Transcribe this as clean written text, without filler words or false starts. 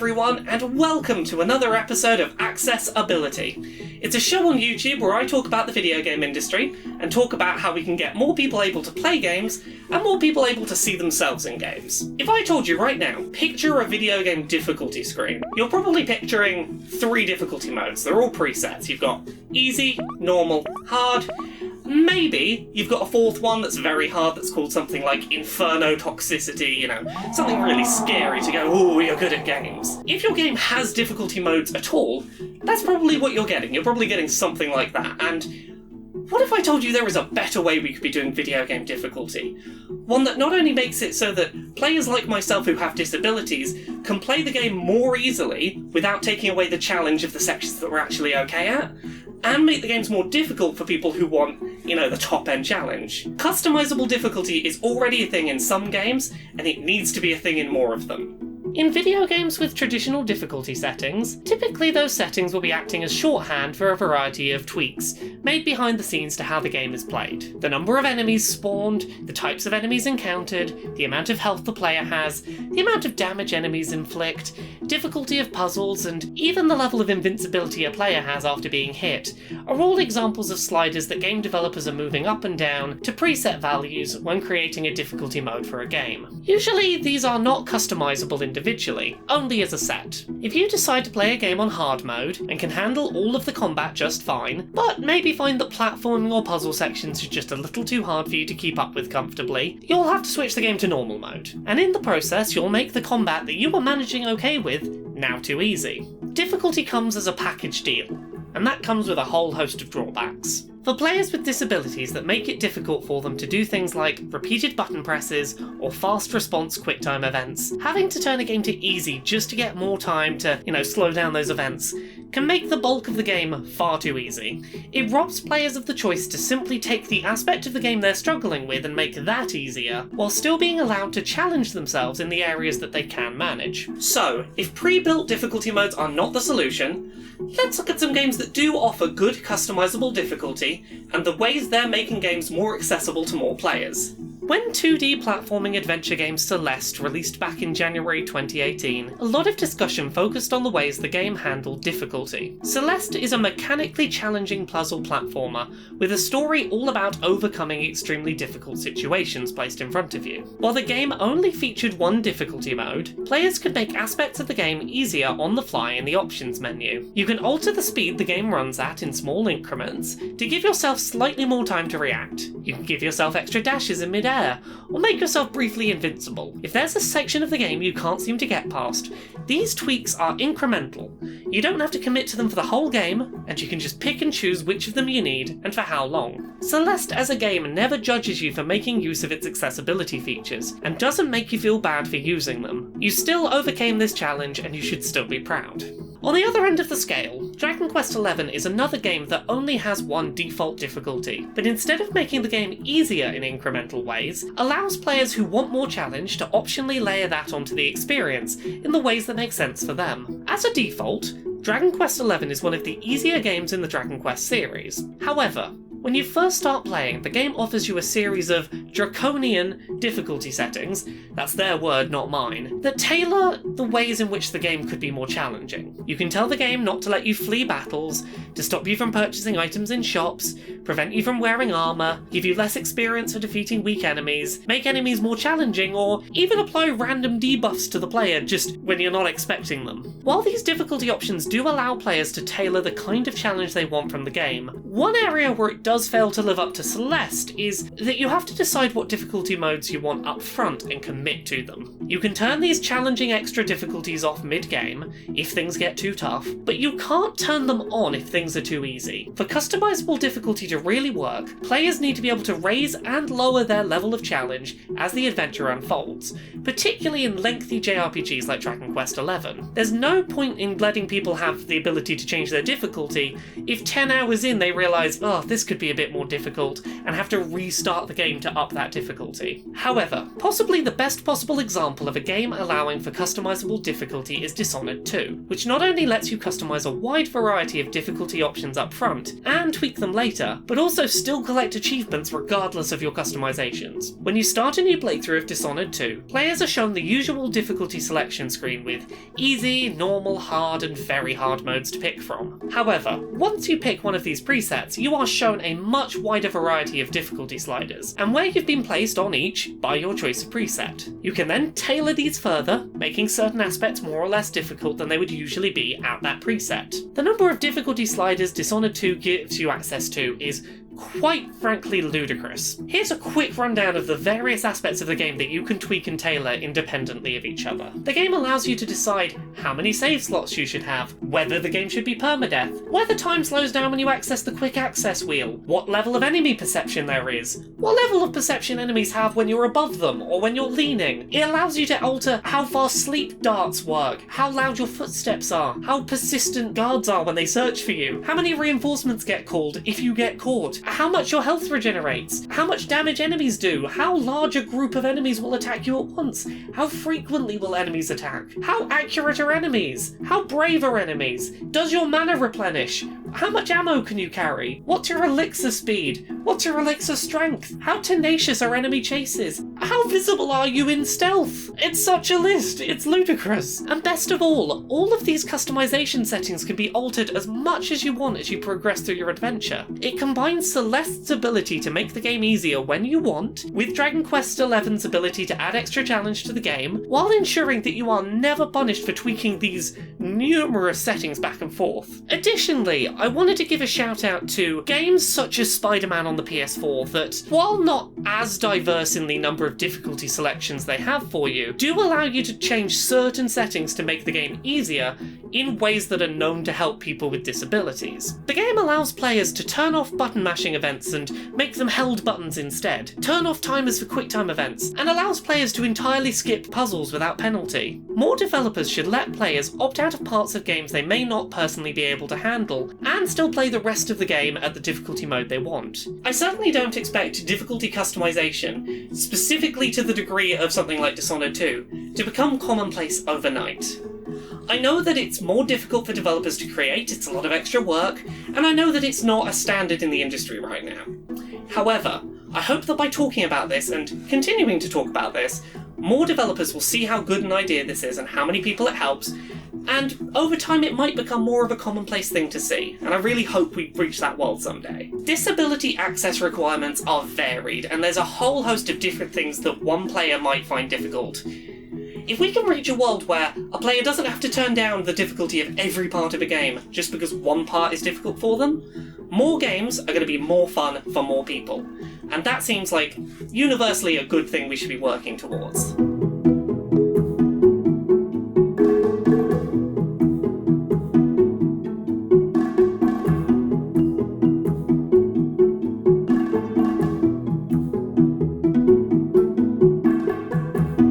everyone, and welcome to another episode of Accessibility. It's a show on YouTube where I talk about the video game industry and talk about how we can get more people able to play games and more people able to see themselves in games. If I told you right now, picture a video game difficulty screen, you're probably picturing 3 difficulty modes. They're all presets. You've got easy, normal, hard. Maybe you've got a 4th one that's very hard that's called something like Inferno Toxicity, something really scary to go, ooh, you're good at games. If your game has difficulty modes at all, that's probably what you're getting. You're probably getting something like that. And what if I told you there is a better way we could be doing video game difficulty? One that not only makes it so that players like myself who have disabilities can play the game more easily without taking away the challenge of the sections that we're actually okay at, and make the games more difficult for people who want, the top-end challenge. Customizable difficulty is already a thing in some games, and it needs to be a thing in more of them. In video games with traditional difficulty settings, typically those settings will be acting as shorthand for a variety of tweaks made behind the scenes to how the game is played. The number of enemies spawned, the types of enemies encountered, the amount of health the player has, the amount of damage enemies inflict, difficulty of puzzles, and even the level of invincibility a player has after being hit are all examples of sliders that game developers are moving up and down to preset values when creating a difficulty mode for a game. Usually these are not customizable individually, only as a set. If you decide to play a game on hard mode and can handle all of the combat just fine, but maybe find that platforming or puzzle sections are just a little too hard for you to keep up with comfortably, you'll have to switch the game to normal mode. And in the process, you'll make the combat that you were managing okay with now too easy. Difficulty comes as a package deal, and that comes with a whole host of drawbacks. For players with disabilities that make it difficult for them to do things like repeated button presses or fast response QuickTime events, having to turn a game to easy just to get more time to, slow down those events, can make the bulk of the game far too easy. It robs players of the choice to simply take the aspect of the game they're struggling with and make that easier, while still being allowed to challenge themselves in the areas that they can manage. So, if pre-built difficulty modes are not the solution, let's look at some games that do offer good customizable difficulty and the ways they're making games more accessible to more players. When 2D platforming adventure game Celeste released back in January 2018, a lot of discussion focused on the ways the game handled difficulty. Celeste is a mechanically challenging puzzle platformer with a story all about overcoming extremely difficult situations placed in front of you. While the game only featured one difficulty mode, players could make aspects of the game easier on the fly in the options menu. You can alter the speed the game runs at in small increments to give yourself slightly more time to react. You can give yourself extra dashes in mid-air, or make yourself briefly invincible. If there's a section of the game you can't seem to get past, these tweaks are incremental. You don't have to commit to them for the whole game, and you can just pick and choose which of them you need and for how long. Celeste as a game never judges you for making use of its accessibility features, and doesn't make you feel bad for using them. You still overcame this challenge, and you should still be proud. On the other end of the scale, Dragon Quest XI is another game that only has one default difficulty, but instead of making the game easier in incremental ways, allows players who want more challenge to optionally layer that onto the experience in the ways that make sense for them. As a default, Dragon Quest XI is one of the easier games in the Dragon Quest series. However, when you first start playing, the game offers you a series of draconian difficulty settings, that's their word, not mine, that tailor the ways in which the game could be more challenging. You can tell the game not to let you flee battles, to stop you from purchasing items in shops, prevent you from wearing armour, give you less experience for defeating weak enemies, make enemies more challenging, or even apply random debuffs to the player just when you're not expecting them. While these difficulty options do allow players to tailor the kind of challenge they want from the game, one area where it does fail to live up to Celeste is that you have to decide what difficulty modes you want up front and commit to them. You can turn these challenging extra difficulties off mid-game if things get too tough, but you can't turn them on if things are too easy. For customizable difficulty to really work, players need to be able to raise and lower their level of challenge as the adventure unfolds, particularly in lengthy JRPGs like Dragon Quest XI. There's no point in letting people have the ability to change their difficulty if 10 hours in they realise, this could be a bit more difficult and have to restart the game to up that difficulty. However, possibly the best possible example of a game allowing for customizable difficulty is Dishonored 2, which not only lets you customize a wide variety of difficulty options up front and tweak them later, but also still collect achievements regardless of your customizations. When you start a new playthrough of Dishonored 2, players are shown the usual difficulty selection screen with easy, normal, hard, and very hard modes to pick from. However, once you pick one of these presets, you are shown a much wider variety of difficulty sliders, and where you've been placed on each by your choice of preset. You can then tailor these further, making certain aspects more or less difficult than they would usually be at that preset. The number of difficulty sliders Dishonored 2 gives you access to is quite frankly ludicrous. Here's a quick rundown of the various aspects of the game that you can tweak and tailor independently of each other. The game allows you to decide how many save slots you should have, whether the game should be permadeath, whether time slows down when you access the quick access wheel, what level of enemy perception there is, what level of perception enemies have when you're above them or when you're leaning. It allows you to alter how fast sleep darts work, how loud your footsteps are, how persistent guards are when they search for you, how many reinforcements get called if you get caught, how much your health regenerates, how much damage enemies do, how large a group of enemies will attack you at once, how frequently will enemies attack, how accurate are enemies, how brave are enemies, does your mana replenish, how much ammo can you carry, what's your elixir speed, what's your elixir strength, how tenacious are enemy chases, how visible are you in stealth. It's such a list, it's ludicrous. And best of all of these customization settings can be altered as much as you want as you progress through your adventure. It combines Celeste's ability to make the game easier when you want, with Dragon Quest XI's ability to add extra challenge to the game, while ensuring that you are never punished for tweaking these numerous settings back and forth. Additionally, I wanted to give a shout out to games such as Spider-Man on the PS4 that, while not as diverse in the number of difficulty selections they have for you, do allow you to change certain settings to make the game easier in ways that are known to help people with disabilities. The game allows players to turn off button mashing events and make them held buttons instead, turn off timers for QuickTime events, and allows players to entirely skip puzzles without penalty. More developers should let players opt out of parts of games they may not personally be able to handle, and still play the rest of the game at the difficulty mode they want. I certainly don't expect difficulty customization, specifically to the degree of something like Dishonored 2, to become commonplace overnight. I know that it's more difficult for developers to create, it's a lot of extra work, and I know that it's not a standard in the industry right now. However, I hope that by talking about this and continuing to talk about this, more developers will see how good an idea this is and how many people it helps, and over time it might become more of a commonplace thing to see, and I really hope we reach that world someday. Disability access requirements are varied, and there's a whole host of different things that one player might find difficult. If we can reach a world where a player doesn't have to turn down the difficulty of every part of a game just because one part is difficult for them, more games are going to be more fun for more people. And that seems like universally a good thing we should be working towards.